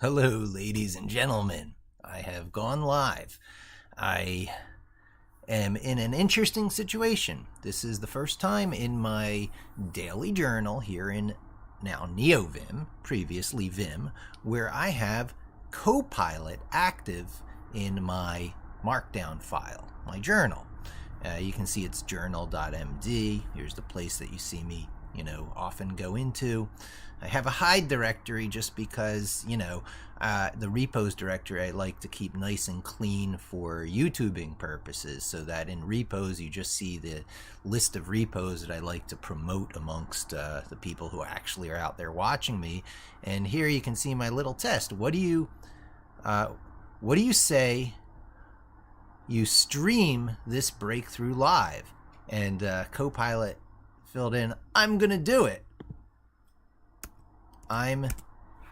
Hello, ladies and gentlemen. I have gone live. I am in an interesting situation. This is the first time in my daily journal here in now Neovim, previously Vim, where I have Copilot active in my Markdown file, my journal. You can see it's journal.md. Here's the place that you see me, often go into. I have a hide directory just because, the repos directory I like to keep nice and clean for YouTubing purposes, so that in repos you just see the list of repos that I like to promote amongst the people who actually are out there watching me. And here you can see my little test. What do you say you stream this breakthrough live? And Copilot filled in, I'm gonna do it.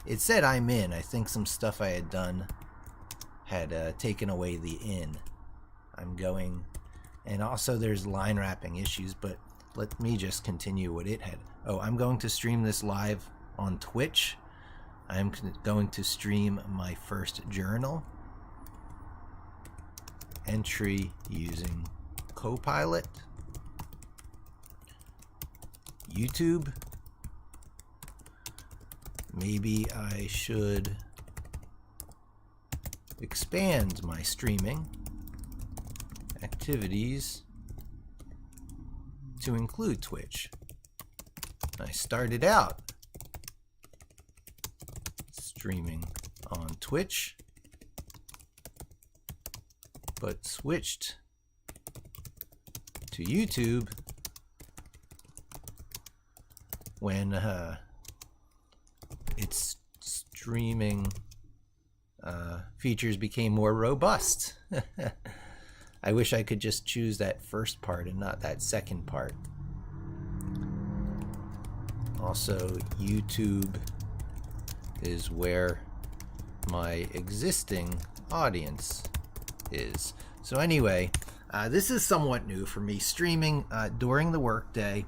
It said I'm in. I think some stuff I had done had taken away the in. I'm going, and also there's line wrapping issues, but let me just continue what it had. Oh, I'm going to stream this live on Twitch. I'm going to stream my first journal entry using Copilot, YouTube. Maybe I should expand my streaming activities to include Twitch. I started out streaming on Twitch, but switched to YouTube when its streaming features became more robust. I wish I could just choose that first part and not that second part. Also, YouTube is where my existing audience is. So anyway, this is somewhat new for me. Streaming during the workday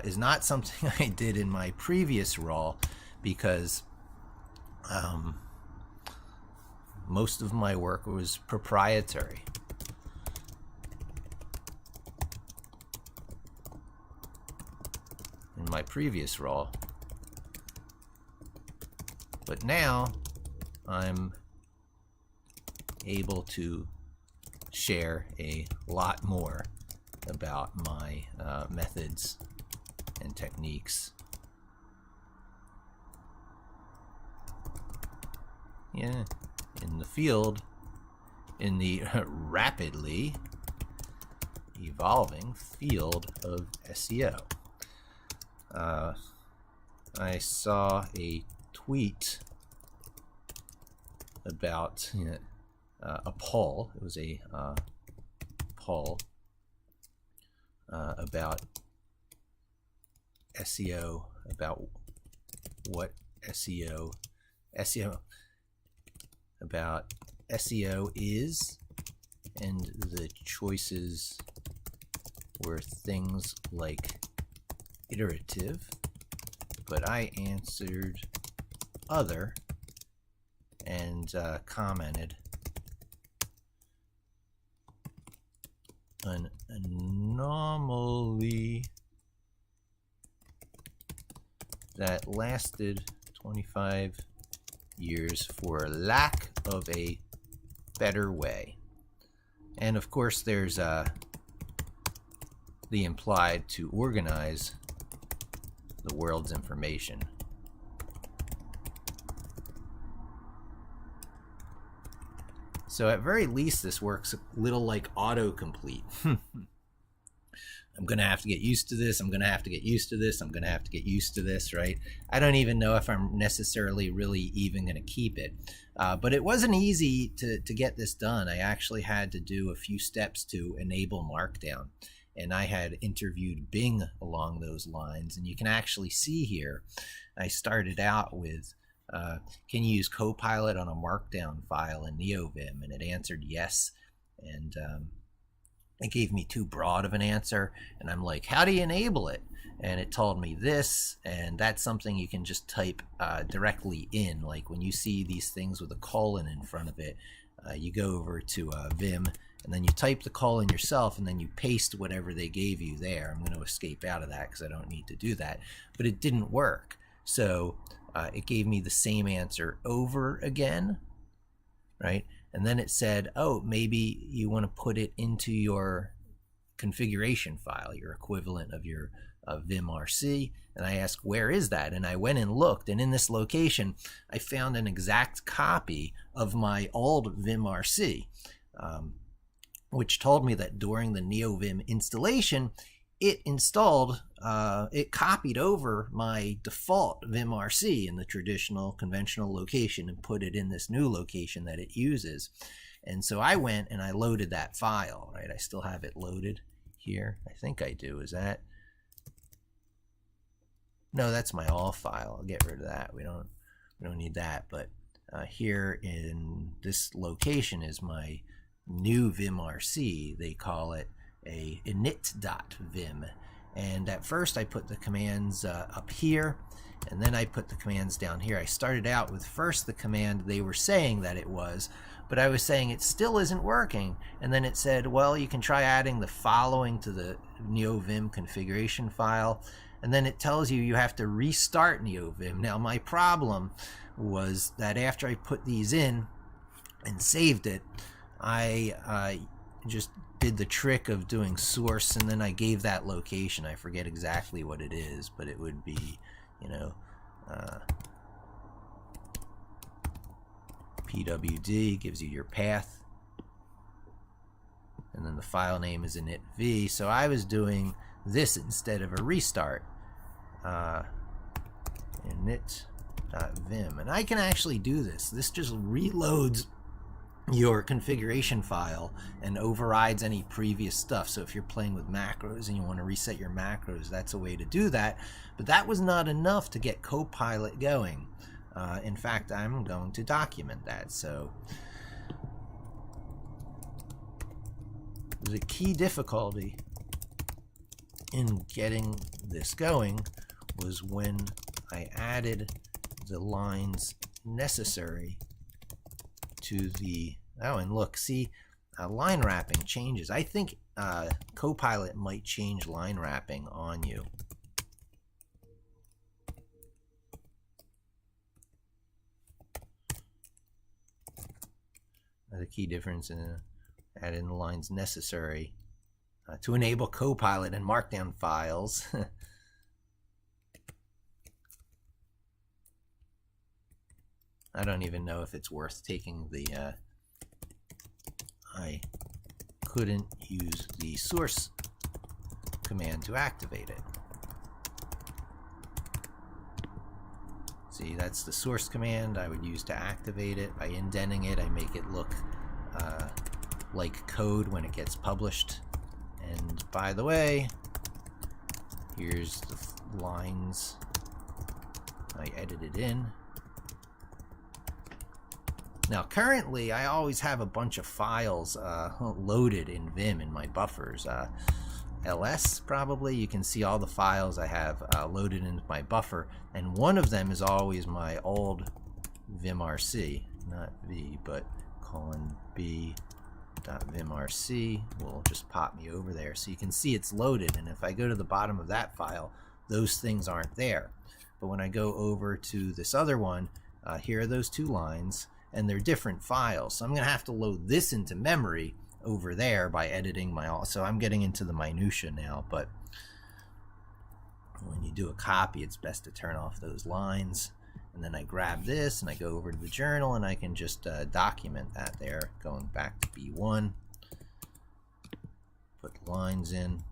is not something I did in my previous role, because most of my work was proprietary. In my previous role. But now I'm able to share a lot more about my methods and techniques. Yeah, in the field, in the rapidly evolving field of SEO. I saw a tweet about a poll. It was a poll about SEO, about what SEO about SEO is, and the choices were things like iterative, but I answered other and commented an anomaly that lasted 25 years for lack of a better way. And of course there's the implied to organize the world's information. So at very least this works a little like autocomplete. I'm gonna have to get used to this, I'm gonna have to get used to this, I'm gonna have to get used to this, right? I don't even know if I'm necessarily really even gonna keep it. But it wasn't easy to get this done. I actually had to do a few steps to enable Markdown. And I had interviewed Bing along those lines. And you can actually see here, I started out with, can you use Copilot on a Markdown file in Neovim? And it answered yes. And it gave me too broad of an answer, and I'm like, how do you enable it? And it told me this, and that's something you can just type directly in. Like when you see these things with a colon in front of it, you go over to Vim, and then you type the colon yourself, and then you paste whatever they gave you there. I'm going to escape out of that because I don't need to do that. But it didn't work. So it gave me the same answer over again, right? And then it said, oh, maybe you want to put it into your configuration file, your equivalent of your vimrc. And I asked, where is that? And I went and looked, and in this location I found an exact copy of my old vimrc, which told me that during the Neovim installation it installed, it copied over my default vimrc in the traditional conventional location and put it in this new location that it uses. And so I went and I loaded that file, right? I still have it loaded here. I think I do. Is that? No, that's my all file. I'll get rid of that. We don't need that. But here in this location is my new vimrc. They call it a init.vim. And at first I put the commands up here, and then I put the commands down here. I started out with first the command they were saying that it was, but I was saying it still isn't working. And then it said, well, you can try adding the following to the Neovim configuration file. And then it tells you have to restart Neovim. Now my problem was that after I put these in and saved it, I just did the trick of doing source, and then I gave that location. I forget exactly what it is, but it would be, pwd gives you your path, and then the file name is initv. So I was doing this instead of a restart, init.vim, and I can actually do this. This just reloads your configuration file and overrides any previous stuff. So if you're playing with macros and you want to reset your macros, that's a way to do that. But that was not enough to get Copilot going. In fact, I'm going to document that. So the key difficulty in getting this going was when I added the lines necessary to the, oh, and look, see, line wrapping changes. I think Copilot might change line wrapping on you. The key difference in adding the lines necessary to enable Copilot in Markdown files. I don't even know if it's worth taking the, I couldn't use the source command to activate it. See, that's the source command I would use to activate it. By indenting it, I make it look like code when it gets published. And by the way, here's the lines I edited in. Now currently I always have a bunch of files loaded in Vim in my buffers. ls probably, you can see all the files I have loaded into my buffer, and one of them is always my old vimrc, not v, but :b.vimrc will just pop me over there, so you can see it's loaded. And if I go to the bottom of that file, those things aren't there. But when I go over to this other one, here are those two lines, and they're different files. So I'm going to have to load this into memory over there by editing my, so I'm getting into the minutia now, but when you do a copy, it's best to turn off those lines. And then I grab this and I go over to the journal, and I can just document that there, going back to B1, put lines in,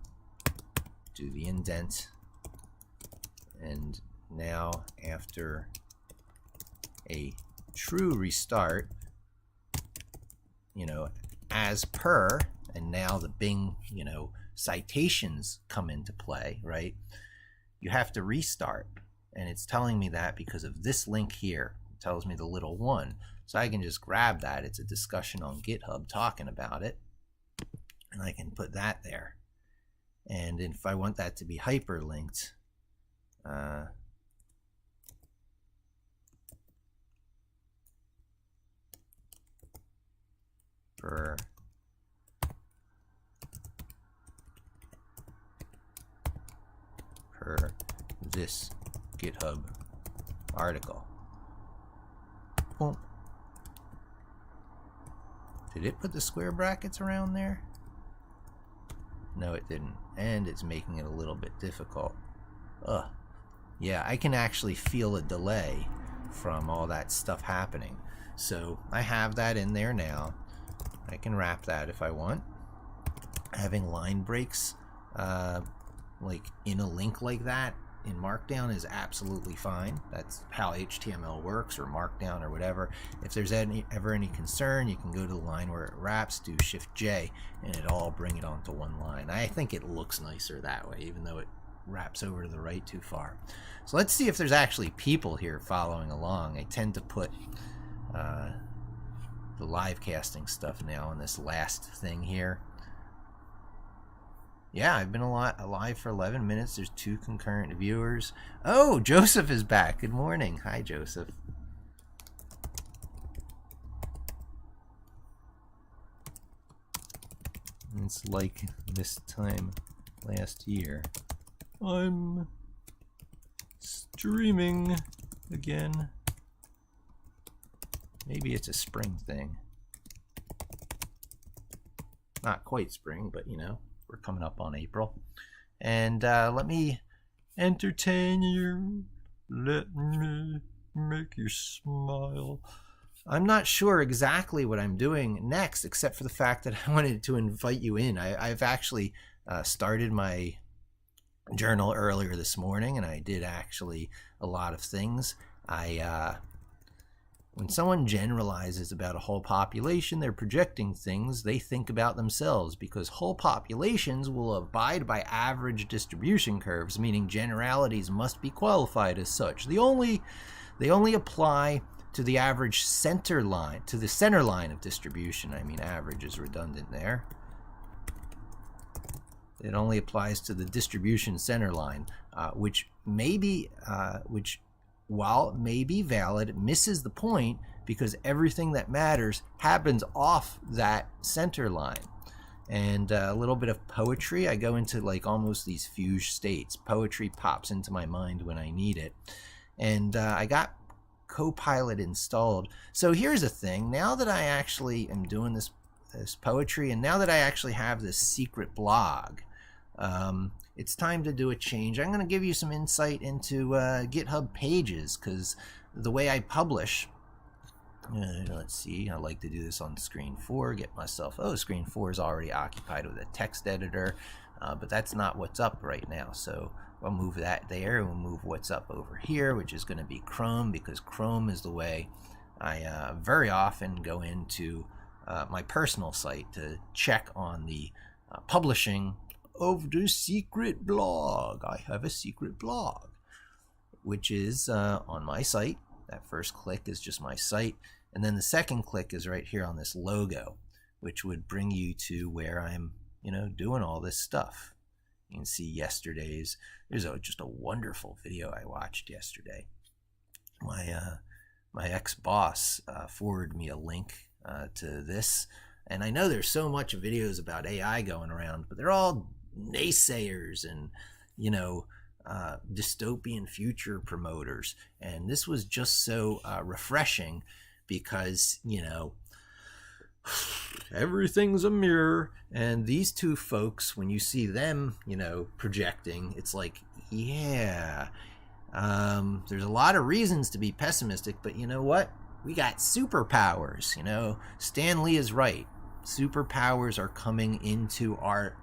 do the indent, and now after a true restart, as per, and now the Bing, citations come into play, right? You have to restart, and it's telling me that because of this link here. It tells me the little one, so I can just grab that. It's a discussion on GitHub talking about it, and I can put that there. And if I want that to be hyperlinked, per this GitHub article. Boom. Did it put the square brackets around there? No, it didn't. And it's making it a little bit difficult. Ugh. Yeah, I can actually feel a delay from all that stuff happening. So I have that in there now. I can wrap that if I want. Having line breaks like in a link like that in Markdown is absolutely fine. That's how HTML works, or Markdown, or whatever. If there's ever any concern, you can go to the line where it wraps, do Shift J, and it'll all bring it onto one line. I think it looks nicer that way, even though it wraps over to the right too far. So let's see if there's actually people here following along. I tend to put the live casting stuff now in this last thing here. Yeah, I've been alive for 11 minutes. There's 2 concurrent viewers. Oh, Joseph is back. Good morning. Hi, Joseph. It's like this time last year. I'm streaming again. Maybe it's a spring thing. Not quite spring, but you know. We're coming up on April. And let me entertain you. Let me make you smile. I'm not sure exactly what I'm doing next, except for the fact that I wanted to invite you in. I've actually started my journal earlier this morning, and I did actually a lot of things. When someone generalizes about a whole population, they're projecting things they think about themselves, because whole populations will abide by average distribution curves, meaning generalities must be qualified as such. They only apply to the average center line, to the center line of distribution. I mean, average is redundant there. It only applies to the distribution center line, which while it may be valid, misses the point, because everything that matters happens off that center line. And a little bit of poetry. I go into like almost these fugue states. Poetry pops into my mind when I need it. And I got Copilot installed. So here's the thing. Now that I actually am doing this poetry, and now that I actually have this secret blog, it's time to do a change. I'm going to give you some insight into GitHub Pages, because the way I publish, let's see, I like to do this on screen 4, get myself, screen 4 is already occupied with a text editor, but that's not what's up right now. So I'll move that there, and we'll move what's up over here, which is going to be Chrome, because Chrome is the way I very often go into my personal site to check on the publishing of the secret blog. I have a secret blog, which is on my site. That first click is just my site, and then the second click is right here on this logo, which would bring you to where I'm, doing all this stuff. You can see yesterday's. There's just a wonderful video I watched yesterday. My ex-boss forwarded me a link to this, and I know there's so much videos about AI going around, but they're all naysayers and dystopian future promoters, and this was just so refreshing, because everything's a mirror, and these two folks, when you see them projecting, it's like, yeah, there's a lot of reasons to be pessimistic, but you know what, we got superpowers. Stan Lee is right. Superpowers are coming into our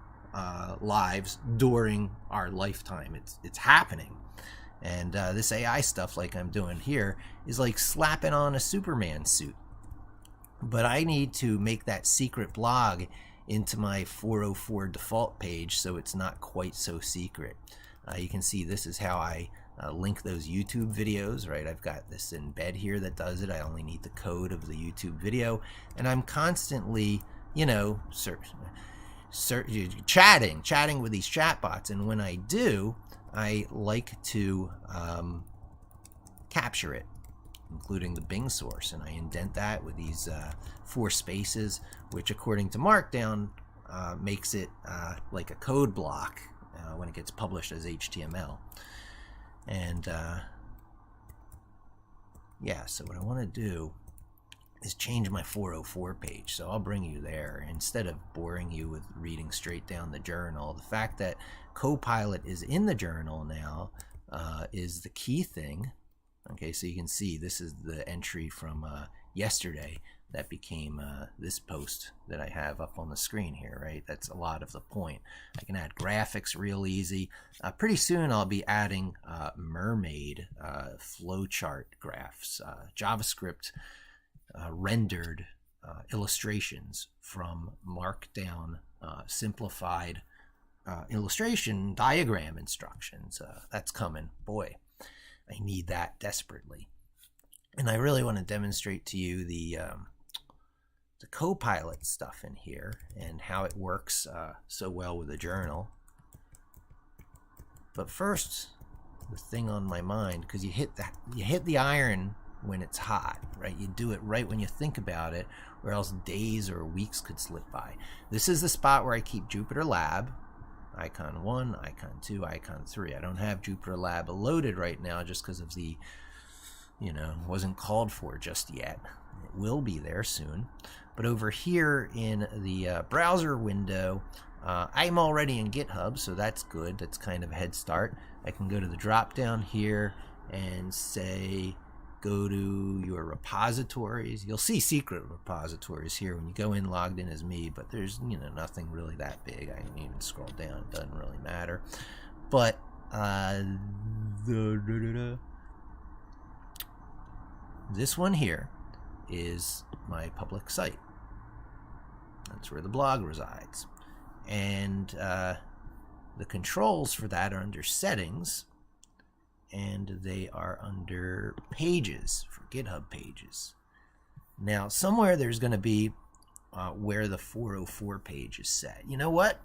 lives during our lifetime. It's happening. And this AI stuff, like I'm doing here, is like slapping on a Superman suit. But I need to make that secret blog into my 404 default page, so it's not quite so secret. You can see this is how I link those YouTube videos, right? I've got this embed here that does it. I only need the code of the YouTube video, and I'm constantly, chatting with these chatbots. And when I do, I like to capture it, including the Bing source, and I indent that with these 4 spaces, which according to Markdown makes it like a code block when it gets published as HTML. And yeah, so what I want to do is change my 404 page. So I'll bring you there instead of boring you with reading straight down the journal. The fact that Copilot is in the journal now is the key thing. Okay, so you can see this is the entry from yesterday that became this post that I have up on the screen here, right? That's a lot of the point. I can add graphics real easy. Pretty soon I'll be adding mermaid flowchart graphs, JavaScript rendered illustrations from Markdown simplified illustration diagram instructions. That's coming. Boy, I need that desperately. And I really want to demonstrate to you the Copilot stuff in here and how it works so well with the journal. But first, the thing on my mind, because you hit the iron when it's hot, right? You do it right when you think about it, or else days or weeks could slip by. This is the spot where I keep JuptyerLab, icon 1, icon 2, icon 3. I don't have JuptyerLab loaded right now just because of the, wasn't called for just yet. It will be there soon. But over here in the browser window, I'm already in GitHub, so that's good. That's kind of a head start. I can go to the drop down here and say, go to your repositories. You'll see secret repositories here when you go in logged in as me, but there's nothing really that big. I can even scroll down. It doesn't really matter. But this one here is my public site. That's where the blog resides. And the controls for that are under settings, and they are under pages for GitHub pages. Now, somewhere there's going to be where the 404 page is set. You know what?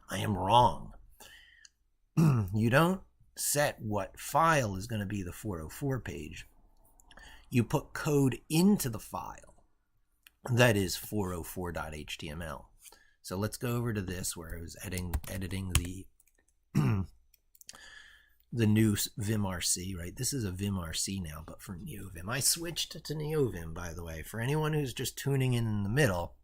I am wrong. You don't set what file is going to be the 404 page. You put code into the file. That is 404.html. So let's go over to this where I was editing the the new vimrc, right? This is a vimrc now, but for Neovim. I switched to Neovim, by the way. For anyone who's just tuning in the middle,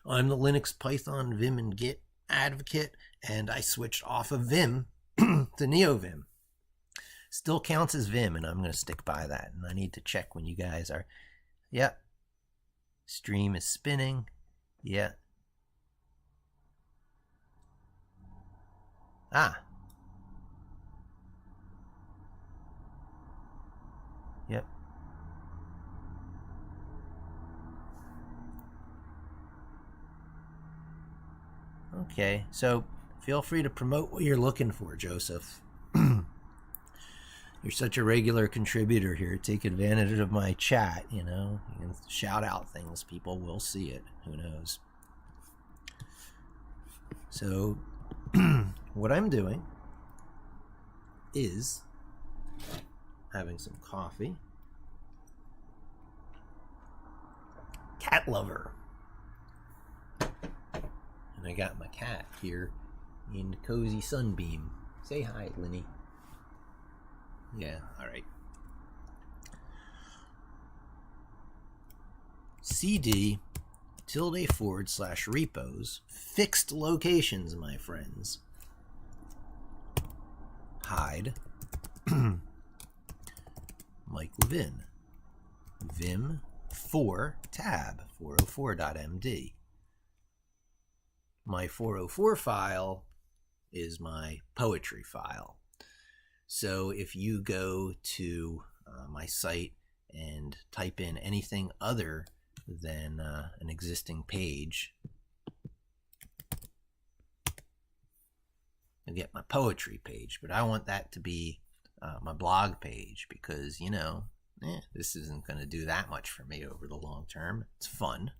I'm the Linux, Python, Vim, and Git advocate, and I switched off of Vim to Neovim. Still counts as Vim, and I'm going to stick by that. And I need to check when you guys are, yep. Stream is spinning. Yeah. Ah. Yep. Okay, so feel free to promote what you're looking for, Joseph. You're such a regular contributor here. Take advantage of my chat, you can shout out things. People will see it. Who knows? So what I'm doing is having some coffee. Cat lover. And I got my cat here in Cozy Sunbeam. Say hi, Linny. Yeah, all right. CD // fixed locations, my friends. Hide Mike Levin. Vim 4 tab 404.md. My 404 file is my poetry file. So if you go to my site and type in anything other than an existing page, you'll get my poetry page. But I want that to be my blog page because, this isn't going to do that much for me over the long term. It's fun.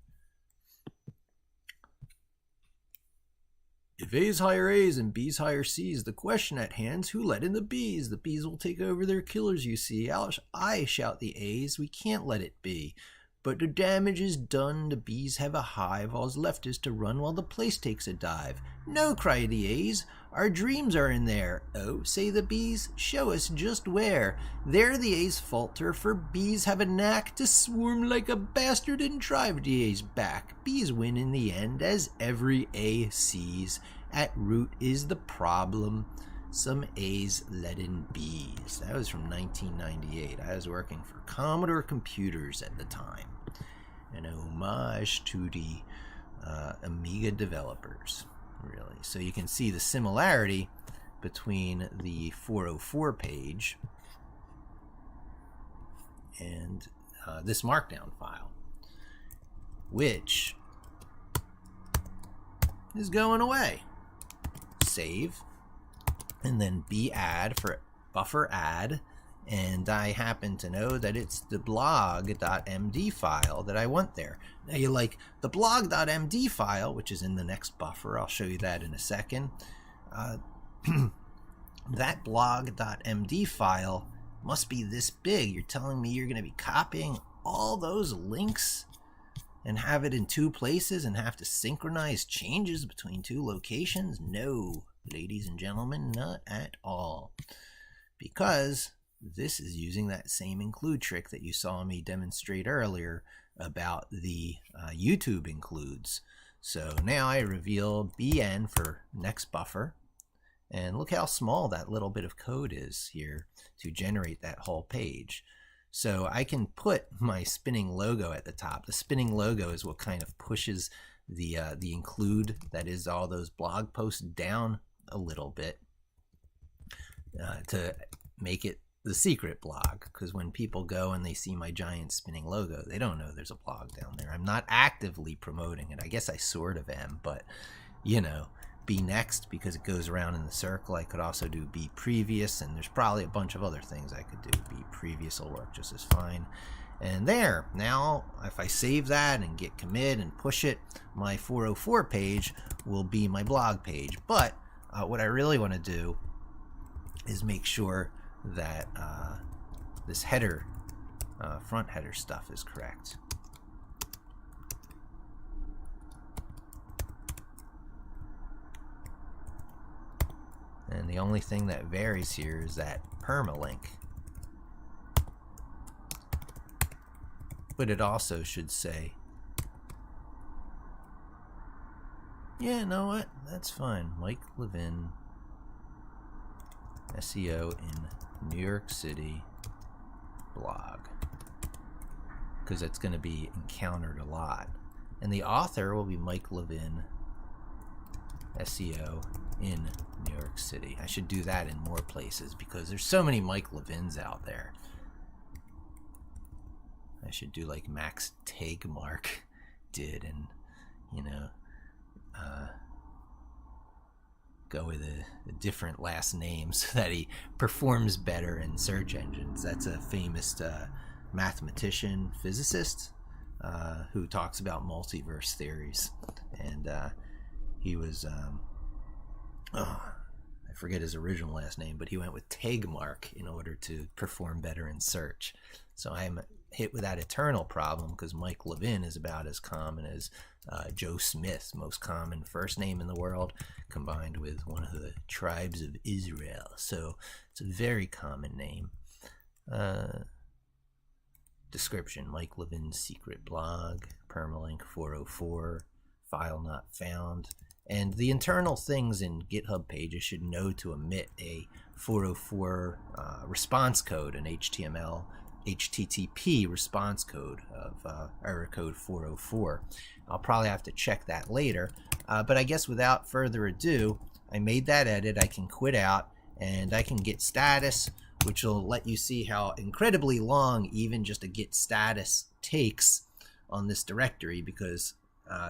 If A's hire A's and B's hire C's, the question at hand's who let in the B's? The B's will take over their killers, you see. I shout the A's, we can't let it be. But the damage is done, the B's have a hive, all's left is to run while the place takes a dive. No, cry the A's, our dreams are in there. Oh, say the B's, show us just where. There the A's falter, for B's have a knack to swarm like a bastard and drive the A's back. B's win in the end, as every A sees. At root is the problem, some A's let in B's. That was from 1998. I was working for Commodore Computers at the time. An homage to the Amiga developers, really. So you can see the similarity between the 404 page and this Markdown file, which is going away. Save, and then badd for buffer add, and I happen to know that it's the blog.md file that I want there. Now you like the blog.md file, which is in the next buffer. I'll show you that in a second. That blog.md file must be this big. You're telling me you're going to be copying all those links and have it in two places and have to synchronize changes between two locations? No, ladies and gentlemen, not at all. Because this is using that same include trick that you saw me demonstrate earlier about the YouTube includes. So now I reveal bn for next buffer, and look how small that little bit of code is here to generate that whole page. So I can put my spinning logo at the top. The spinning logo is what kind of pushes the include, that is all those blog posts, down a little bit to make it the secret blog, because when people go and they see my giant spinning logo, they don't know there's a blog down there. I'm not actively promoting it. I guess I sort of am, but you know, be next because it goes around in the circle. I could also do be previous, and there's probably a bunch of other things I could do. Be previous will work just as fine. And there, now if I save that and git commit and push it, my 404 page will be my blog page. But what I really want to do is make sure that this header, front header stuff is correct. And the only thing that varies here is that permalink. But it also should say, yeah, you know what? That's fine. Mike Levin, SEO in New York City blog. Because it's going to be encountered a lot. And the author will be Mike Levin, SEO in New York City. I should do that in more places because there's so many Mike Levins out there. I should do like Max Tegmark did, and you know, go with a different last name so that he performs better in search engines. That's a famous mathematician, physicist who talks about multiverse theories, and he was I forget his original last name, but he went with Tegmark in order to perform better in search. So I'm hit with that eternal problem because Mike Levin is about as common as Joe Smith, most common first name in the world, combined with one of the tribes of Israel. So it's a very common name. Description: Mike Levin's secret blog, permalink 404, file not found. And the internal things in GitHub pages should know to omit a 404 response code, an HTTP response code of error code 404. I'll probably have to check that later, but I guess without further ado, I made that edit. I can quit out and I can git status, which will let you see how incredibly long even just a git status takes on this directory, because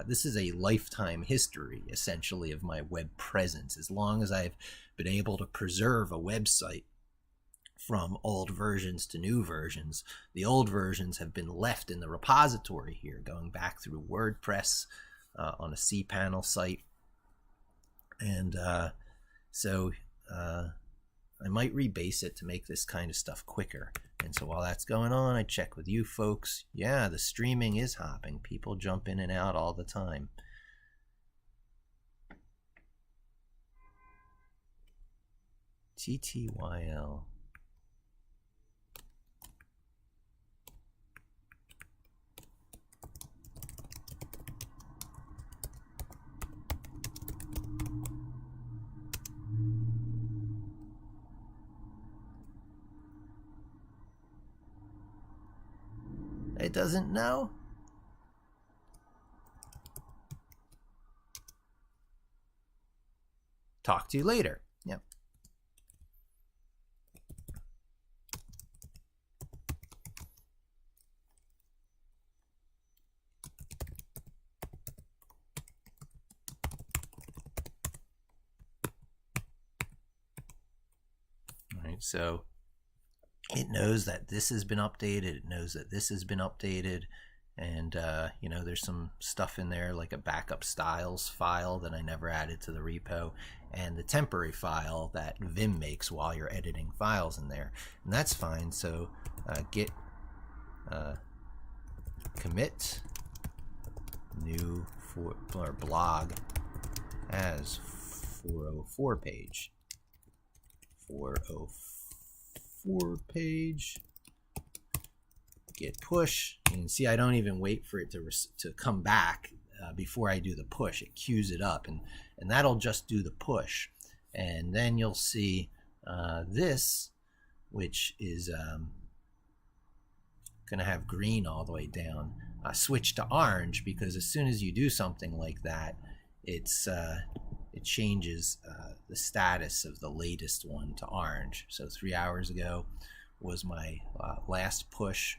this is a lifetime history, essentially, of my web presence. As long as I've been able to preserve a website from old versions to new versions, the old versions have been left in the repository here, going back through WordPress on a cPanel site, And so I might rebase it to make this kind of stuff quicker. And so while that's going on, I check with you folks. Yeah, the streaming is hopping. People jump in and out all the time. TTYL. It doesn't know? Talk to you later. Yep. All right, so it knows that this has been updated. It knows that this has been updated. And, you know, there's some stuff in there like a backup styles file that I never added to the repo, and the temporary file that Vim makes while you're editing files in there. And that's fine. So git commit new or blog as 404 page. 404 page. Git push. You can see I don't even wait for it to come back before I do the push. It queues it up, and that'll just do the push. And then you'll see this, which is going to have green all the way down, switch to orange, because as soon as you do something like that, it changes the status of the latest one to orange. So 3 hours ago was my last push,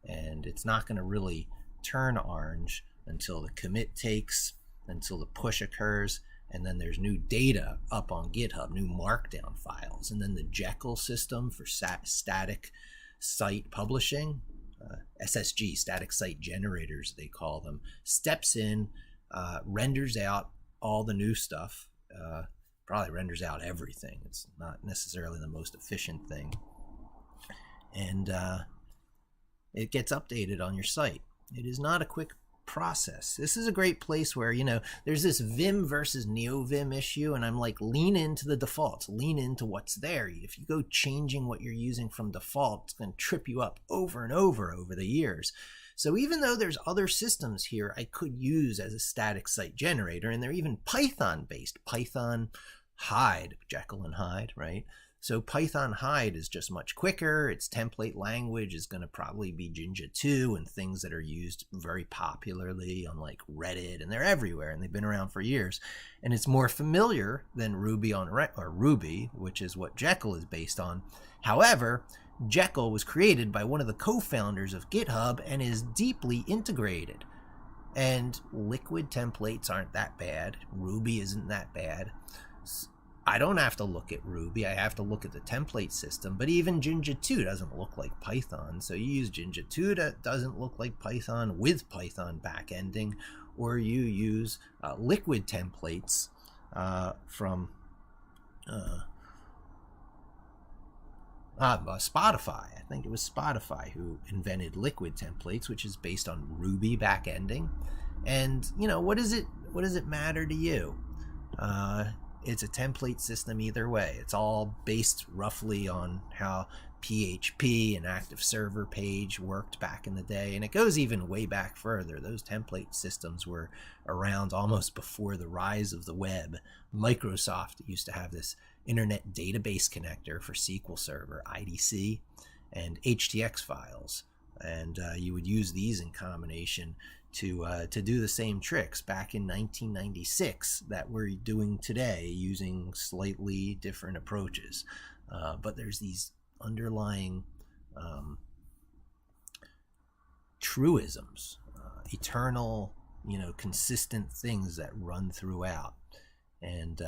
and it's not going to really turn orange until the commit takes, until the push occurs, and then there's new data up on GitHub, new Markdown files, and then the Jekyll system for static site publishing, SSG, static site generators they call them, steps in, renders out all the new stuff, probably renders out everything. It's not necessarily the most efficient thing, and it gets updated on your site. It is not a quick process. This is a great place where, you know, there's this Vim versus Neovim issue, and I'm like, lean into the defaults, lean into what's there. If you go changing what you're using from default, it's going to trip you up over and over the years. So even though there's other systems here I could use as a static site generator, and they're even Python based, Python Hide, Jekyll and Hyde, right? So Python Hide is just much quicker. Its template language is going to probably be Jinja 2 and things that are used very popularly on like Reddit, and they're everywhere, and they've been around for years. And it's more familiar than Ruby or Ruby, which is what Jekyll is based on. However, Jekyll was created by one of the co-founders of GitHub and is deeply integrated. And liquid templates aren't that bad. Ruby isn't that bad. I don't have to look at Ruby, I have to look at the template system, but even Jinja 2 doesn't look like Python. So you use Jinja 2 that doesn't look like Python with Python backending, or you use liquid templates from Spotify. I think it was Spotify who invented liquid templates, which is based on Ruby backending. And, you know, what does it matter to you? It's a template system either way. It's all based roughly on how PHP and active server page worked back in the day. And it goes even way back further. Those template systems were around almost before the rise of the web. Microsoft used to have this Internet Database Connector for SQL Server, IDC, and HTX files. And you would use these in combination to do the same tricks back in 1996 that we're doing today using slightly different approaches. But there's these underlying truisms, eternal, you know, consistent things that run throughout. And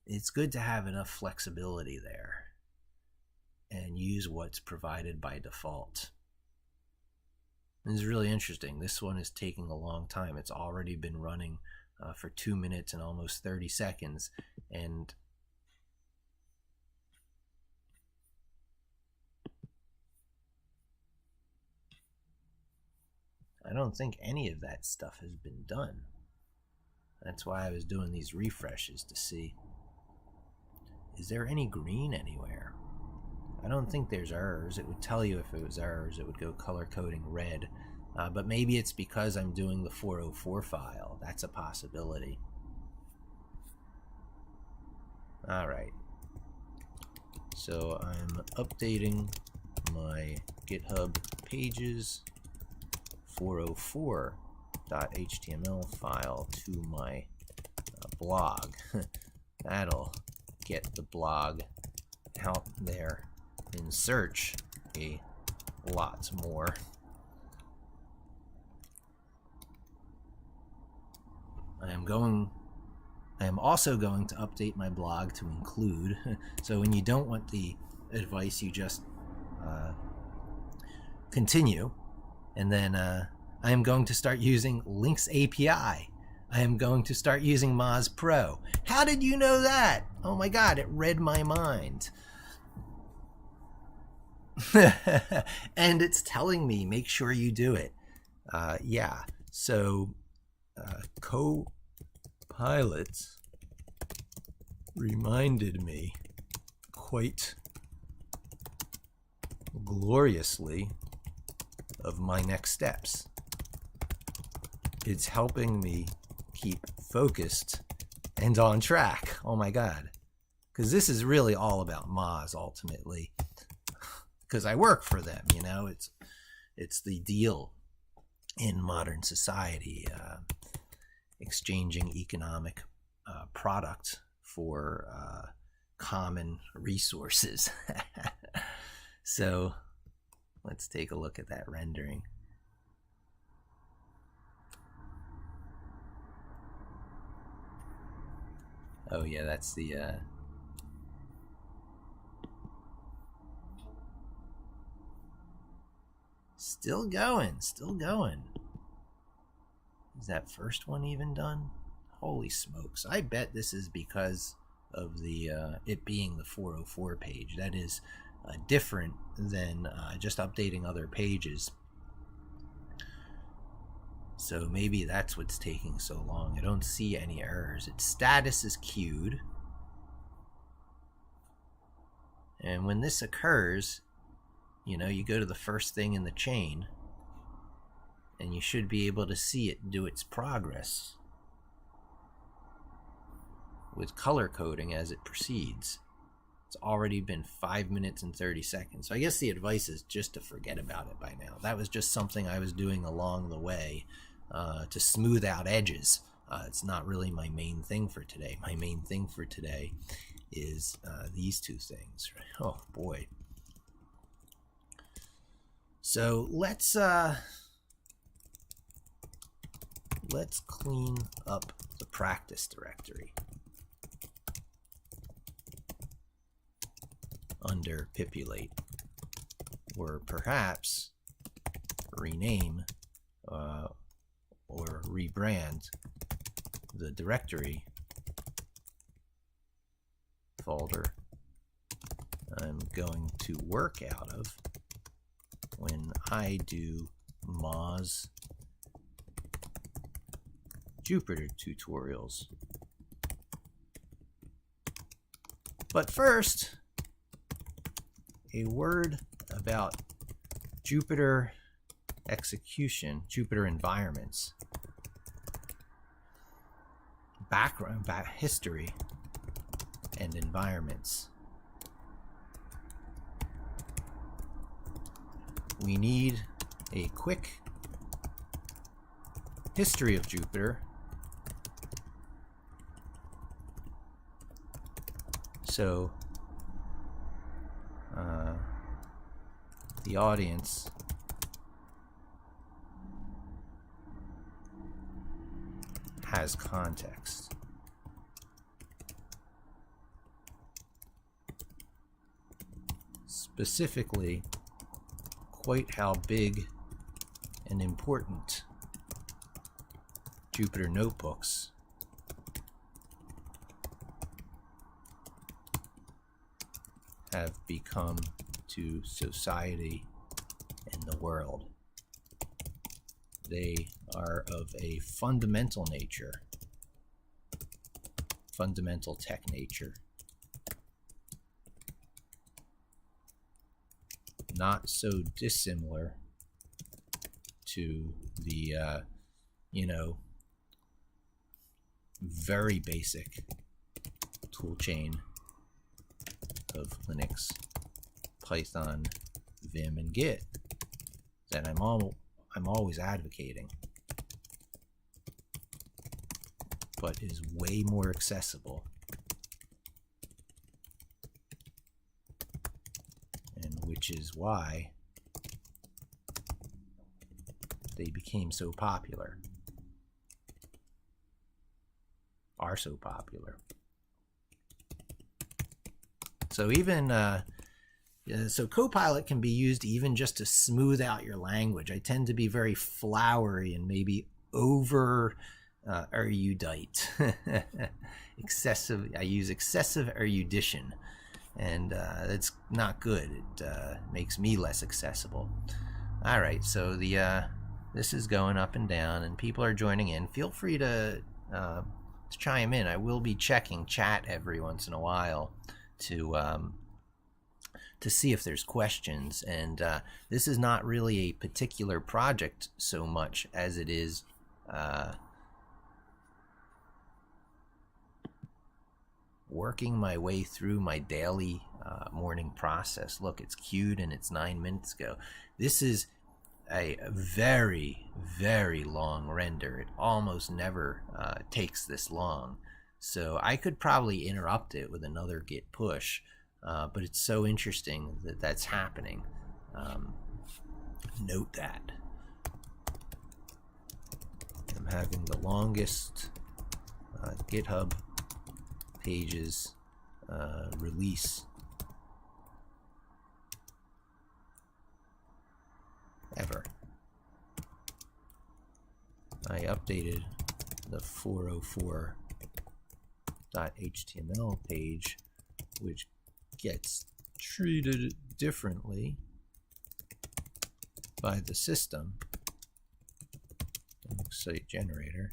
it's good to have enough flexibility there and use what's provided by default. This is really interesting. This one is taking a long time. It's already been running for 2 minutes and almost 30 seconds. And I don't think any of that stuff has been done. That's why I was doing these refreshes to see, is there any green anywhere? I don't think there's errors. It would tell you if it was errors. It would go color coding red. But maybe it's because I'm doing the 404 file. That's a possibility. All right. So I'm updating my GitHub pages 404.html file to my blog. That'll get the blog out there in search a lot more. I am also going to update my blog to include, so when you don't want the advice, you just continue. And then I am going to start using Links API. I am going to start using Moz Pro. How did you know that? Oh my God, it read my mind. And it's telling me, make sure you do it. Yeah, so Copilot reminded me quite gloriously of my next steps. It's helping me keep focused and on track. Oh my God. Because this is really all about Moz ultimately. Because I work for them, you know, it's the deal in modern society, exchanging economic product for common resources. So let's take a look at that rendering. Oh yeah, that's the still going. Is that first one even done? Holy smokes. I bet this is because of the it being the 404 page. That is different than just updating other pages. So maybe that's what's taking so long. I don't see any errors. Its status is queued. And when this occurs, you know, you go to the first thing in the chain and you should be able to see it do its progress with color coding as it proceeds. It's already been 5 minutes and 30 seconds. So I guess the advice is just to forget about it by now. That was just something I was doing along the way to smooth out edges. It's not really my main thing for today. My main thing for today is these two things. Oh boy. So let's clean up the practice directory under Pipulate, or perhaps rename or rebrand the directory folder I'm going to work out of when I do Moz Jupyter tutorials. But first, a word about Jupyter execution, Jupyter environments, background, history, and environments. We need a quick history of Jupyter. So the audience has context. Specifically, quite how big and important Jupyter notebooks have become to society and the world. They are of a fundamental nature, fundamental tech nature, not so dissimilar to the, very basic toolchain of Linux, Python, Vim, and Git that I'm always advocating, but is way more accessible, and which is why they became so popular, are so popular. So even so Copilot can be used even just to smooth out your language. I tend to be very flowery and maybe over erudite. I use excessive erudition, and that's not good. It makes me less accessible. All right, so this is going up and down, and people are joining in. Feel free to chime in. I will be checking chat every once in a while to see if there's questions, and this is not really a particular project so much as it is working my way through my daily morning process. Look, it's queued and it's 9 minutes ago. This is a very, very long render. It almost never takes this long. So I could probably interrupt it with another git push, but it's so interesting that that's happening. Note that. I'm having the longest GitHub pages release ever. I updated the 404.html page, which gets treated differently by the system. Site generator.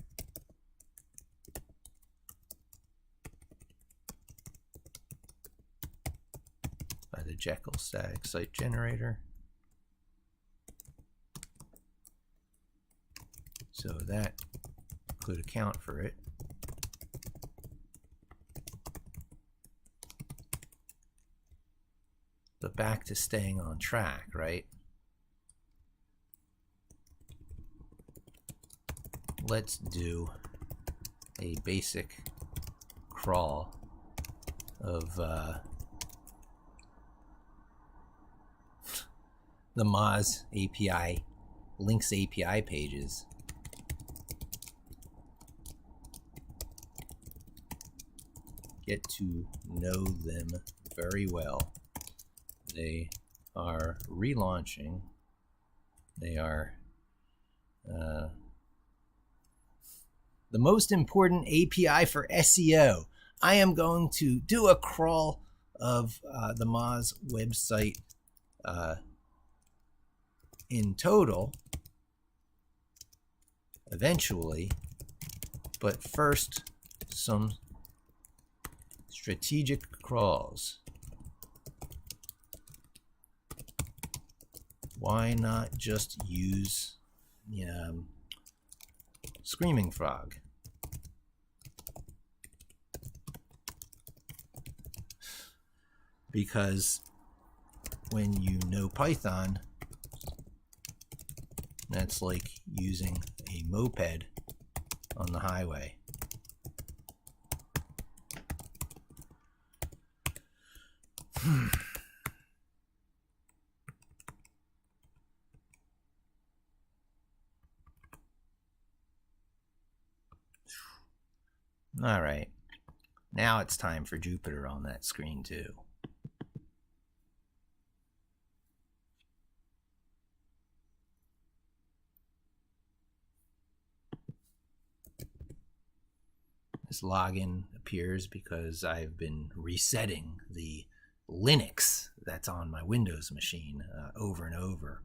By the Jekyll static site generator. So that could account for it. But back to staying on track, right? Let's do a basic crawl of the Moz API, links API pages. Get to know them very well. They are relaunching. They are the most important API for SEO. I am going to do a crawl of the Moz website in total eventually, but first some strategic crawls. Why not just use Screaming Frog? Because when you know Python, that's like using a moped on the highway. All right, now it's time for Jupyter on that screen too. This login appears because I've been resetting the Linux that's on my Windows machine over and over.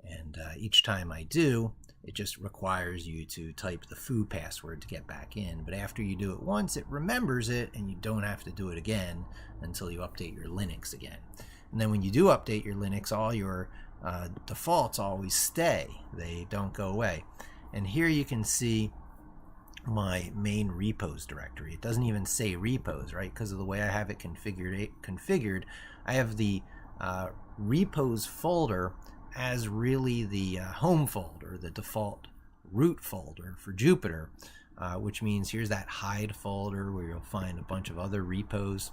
And each time I do, it just requires you to type the foo password to get back in. But after you do it once, it remembers it, and you don't have to do it again until you update your Linux again. And then when you do update your Linux, all your defaults always stay. They don't go away. And here you can see my main repos directory. It doesn't even say repos, right? Because of the way I have it configured, I have the repos folder as really the home folder, the default root folder for Jupyter, which means here's that hide folder where you'll find a bunch of other repos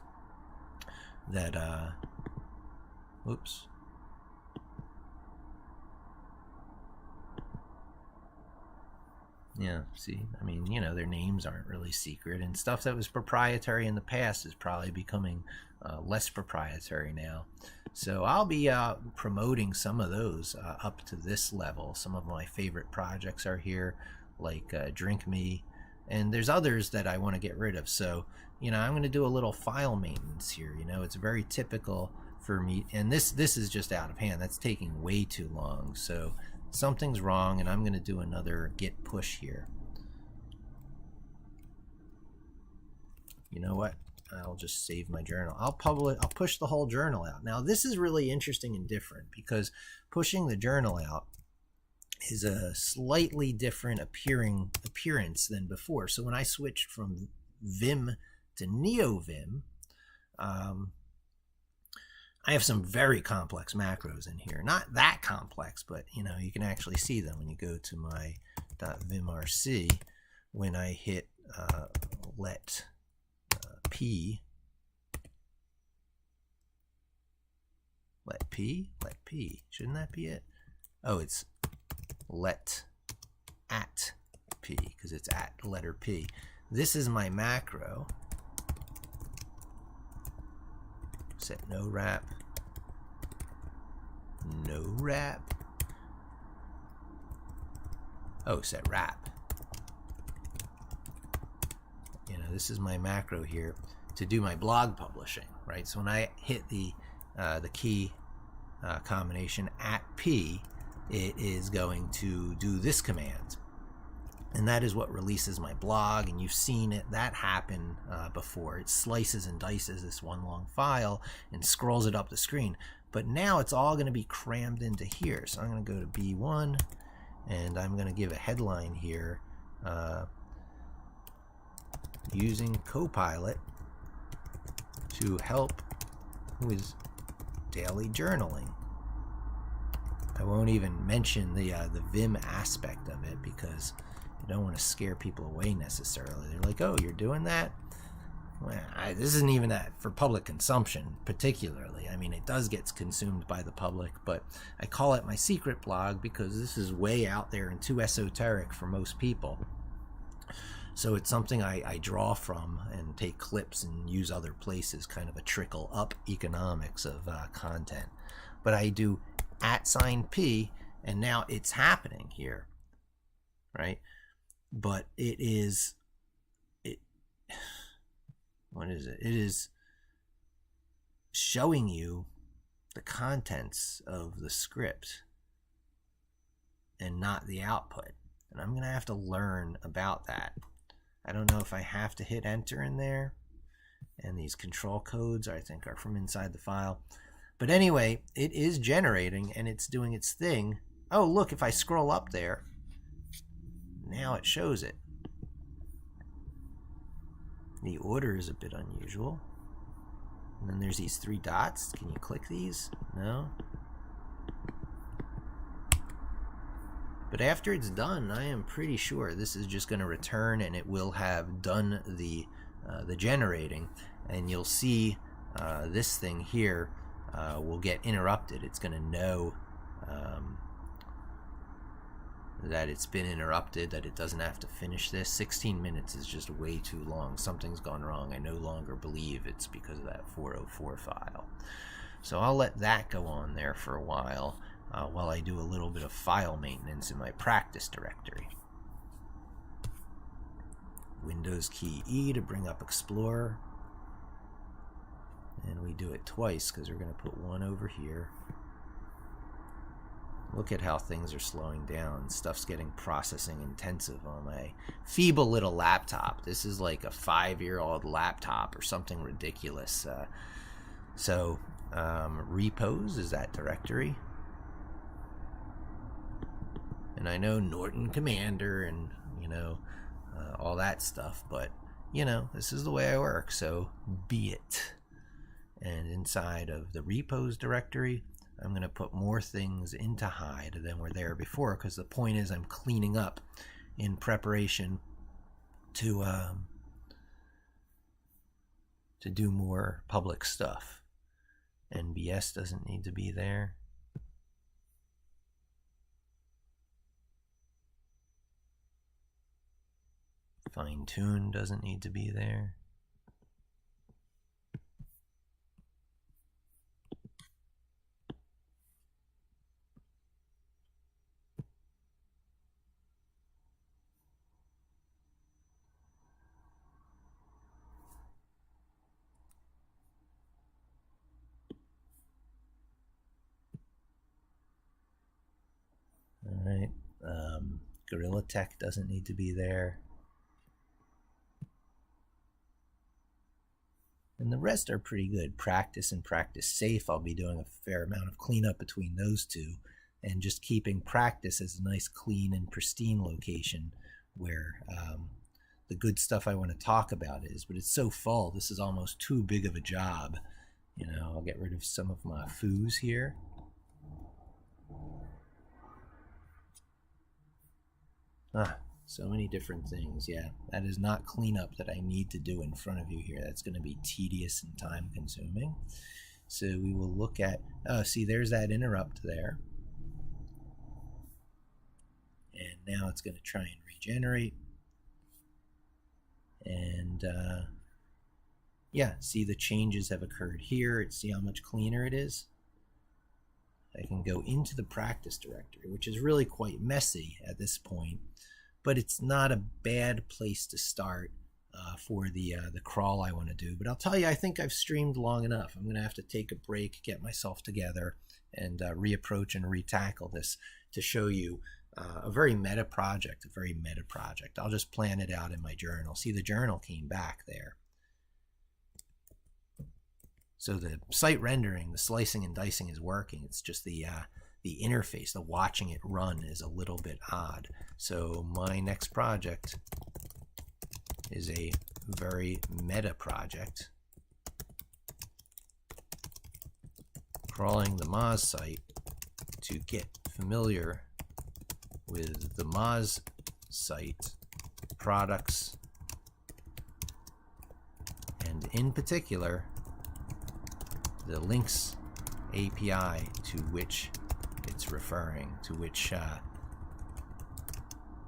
that, whoops. Yeah, see, I mean, you know, their names aren't really secret, and stuff that was proprietary in the past is probably becoming less proprietary now. So I'll be promoting some of those up to this level. Some of my favorite projects are here, like Drink Me, and there's others that I want to get rid of. So, you know, I'm going to do a little file maintenance here. You know, it's very typical for me, and this is just out of hand. That's taking way too long. So something's wrong, and I'm going to do another git push here. You know what? I'll just save my journal. I'll push the whole journal out. Now this is really interesting and different because pushing the journal out is a slightly different appearance than before. So when I switched from Vim to Neovim, I have some very complex macros in here. Not that complex, but you know, you can actually see them when you go to my .vimrc. When I hit let p, shouldn't that be it? Oh, it's let at p because it's at letter P. This is my macro. Set no wrap. Oh, set wrap. You know, this is my macro here to do my blog publishing, right? So when I hit the key combination at P, it is going to do this command. And that is what releases my blog, and you've seen that happen before. It slices and dices this one long file and scrolls it up the screen. But now it's all going to be crammed into here. So I'm going to go to B1, and I'm going to give a headline here, using Copilot to help with daily journaling. I won't even mention the Vim aspect of it because you don't want to scare people away necessarily. They're like, oh, you're doing that? Well, this isn't even that for public consumption particularly. I mean, it does get consumed by the public, but I call it my secret blog because this is way out there and too esoteric for most people. So it's something I draw from and take clips and use other places, kind of a trickle up economics of content. But I do @P, and now it's happening here, right? But what is it? It is showing you the contents of the script and not the output. And I'm going to have to learn about that. I don't know if I have to hit enter in there. And these control codes, I think, are from inside the file. But anyway, it is generating and it's doing its thing. Oh, look, if I scroll up there, now it shows it. The order is a bit unusual. And then there's these 3 dots. Can you click these? No. But after it's done, I am pretty sure this is just going to return, and it will have done the generating. And you'll see this thing here will get interrupted. It's going to know that it's been interrupted, that it doesn't have to finish this. 16 minutes is just way too long. Something's gone wrong. I no longer believe it's because of that 404 file. So I'll let that go on there for a while I do a little bit of file maintenance in my practice directory. Windows key E to bring up Explorer. And we do it twice because we're going to put one over here. Look at how things are slowing down. Stuff's getting processing intensive on my feeble little laptop. This is like a 5-year-old laptop or something ridiculous. Repos is that directory. And I know Norton Commander and, all that stuff, but, this is the way I work, so be it. And inside of the repos directory, I'm going to put more things into hide than were there before, because the point is I'm cleaning up in preparation to do more public stuff. NBS doesn't need to be there. Fine tune doesn't need to be there. All right, Gorilla Tech doesn't need to be there. And the rest are pretty good. Practice and practice safe. I'll be doing a fair amount of cleanup between those two, and just keeping practice as a nice, clean, and pristine location where the good stuff I want to talk about is. But it's so full. This is almost too big of a job. I'll get rid of some of my foos here. So many different things. Yeah, that is not cleanup that I need to do in front of you here. That's going to be tedious and time consuming. So we will look at, see, there's that interrupt there. And now it's going to try and regenerate. And yeah, see the changes have occurred here. See how much cleaner it is? I can go into the practice directory, which is really quite messy at this point. But it's not a bad place to start for the crawl I want to do. But I'll tell you, I think I've streamed long enough. I'm going to have to take a break, get myself together, and reapproach and retackle this to show you a very meta project, I'll just plan it out in my journal. See, the journal came back there. So the site rendering, the slicing and dicing is working. It's just the interface, the watching it run is a little bit odd. So my next project is a very meta project. Crawling the Moz site to get familiar with the Moz site products, and in particular, the links API to which it's referring, to which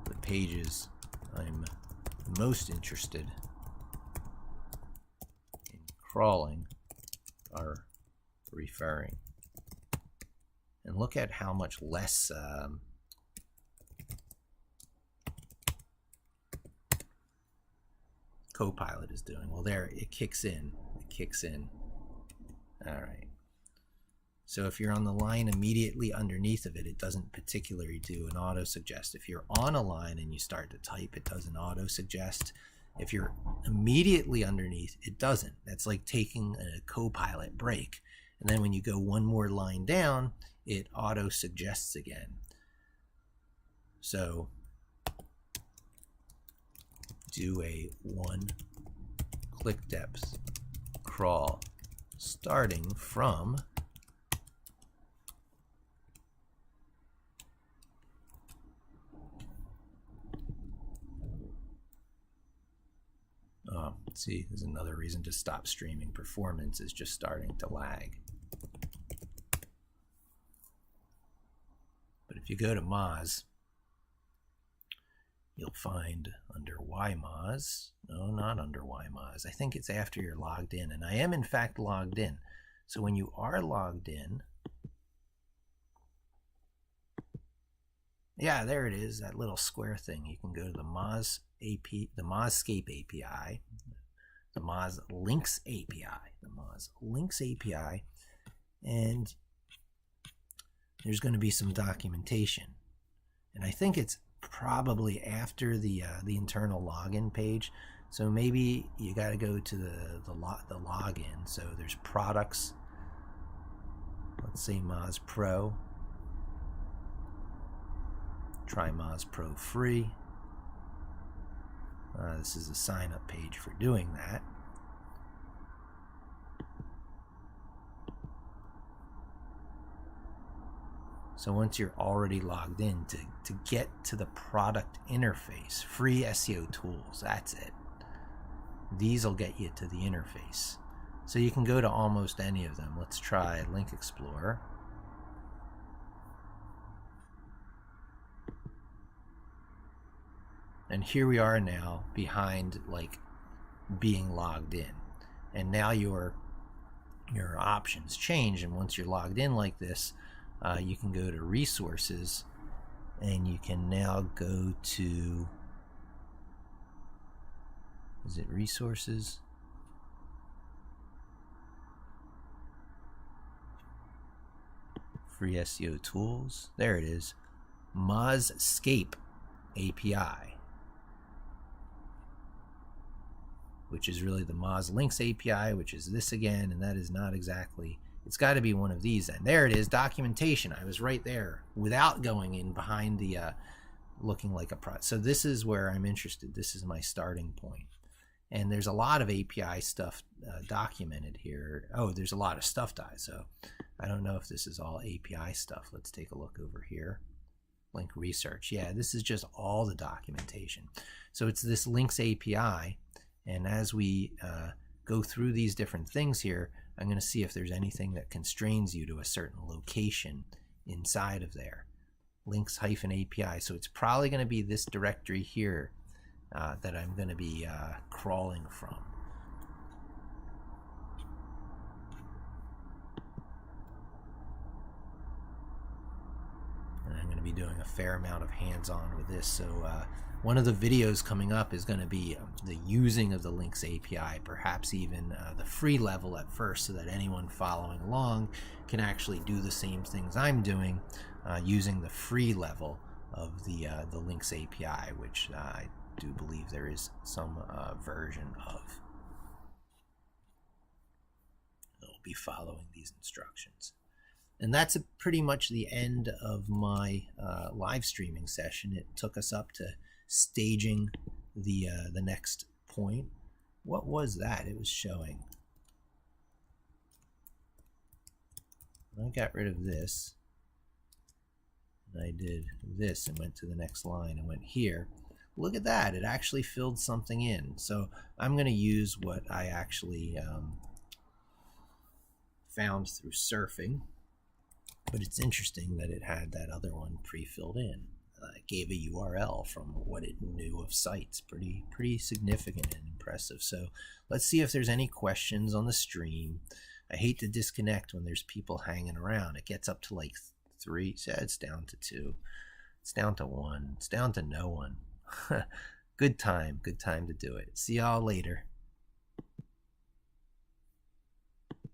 the pages I'm most interested in crawling are referring. And look at how much less Copilot is doing. Well, there, it kicks in. All right. So if you're on the line immediately underneath of it, it doesn't particularly do an auto-suggest. If you're on a line and you start to type, it does an auto-suggest. If you're immediately underneath, it doesn't. That's like taking a Copilot break. And then when you go one more line down, it auto-suggests again. So do a 1 click depth crawl starting from see, there's another reason to stop streaming. Performance is just starting to lag. But if you go to Moz, you'll find under YMoz, no, not under YMoz. I think it's after you're logged in, and I am in fact logged in. So when you are logged in, yeah, there it is, that little square thing. You can go to the Moz the Mozscape API, the Moz Links API, the Moz Links API, and there's going to be some documentation. And I think it's probably after the internal login page. So maybe you got to go to the login. So there's products. Let's say Moz Pro. Try Moz Pro free. This is a sign up page for doing that. So once you're already logged in, to get to the product interface, free SEO tools, that's it. These will get you to the interface. So you can go to almost any of them. Let's try Link Explorer. And here we are now behind like being logged in. And now your options change. And once you're logged in like this, you can go to resources and you can now go to, is it resources? Free SEO tools. There it is. Mozscape API, which is really the Moz Links API, which is this again, and that is not exactly, it's got to be one of these. And there it is, documentation. I was right there without going in behind the looking like a product. So this is where I'm interested. This is my starting point. And there's a lot of API stuff documented here. Oh, there's a lot of stuff, so I don't know if this is all API stuff. Let's take a look over here. Link research. Yeah, this is just all the documentation. So it's this Links API. And as we go through these different things here, I'm going to see if there's anything that constrains you to a certain location inside of there. Links-API. So it's probably going to be this directory here that I'm going to be crawling from. And I'm going to be doing a fair amount of hands-on with this. So one of the videos coming up is going to be the using of the Links API, perhaps even the free level at first, so that anyone following along can actually do the same things I'm doing using the free level of the Links API, which I do believe there is some version of. I'll be following these instructions. And that's pretty much the end of my live streaming session. It took us up to staging the next point. What was that it was showing? I got rid of this. And I did this and went to the next line and went here. Look at that, it actually filled something in. So I'm going to use what I actually found through surfing. But it's interesting that it had that other one pre-filled in. It gave a URL from what it knew of sites. Pretty significant and impressive. So let's see if there's any questions on the stream. I hate to disconnect when there's people hanging around. It gets up to like 3. So it's down to 2. It's down to 1. It's down to no one. Good time to do it. See y'all later.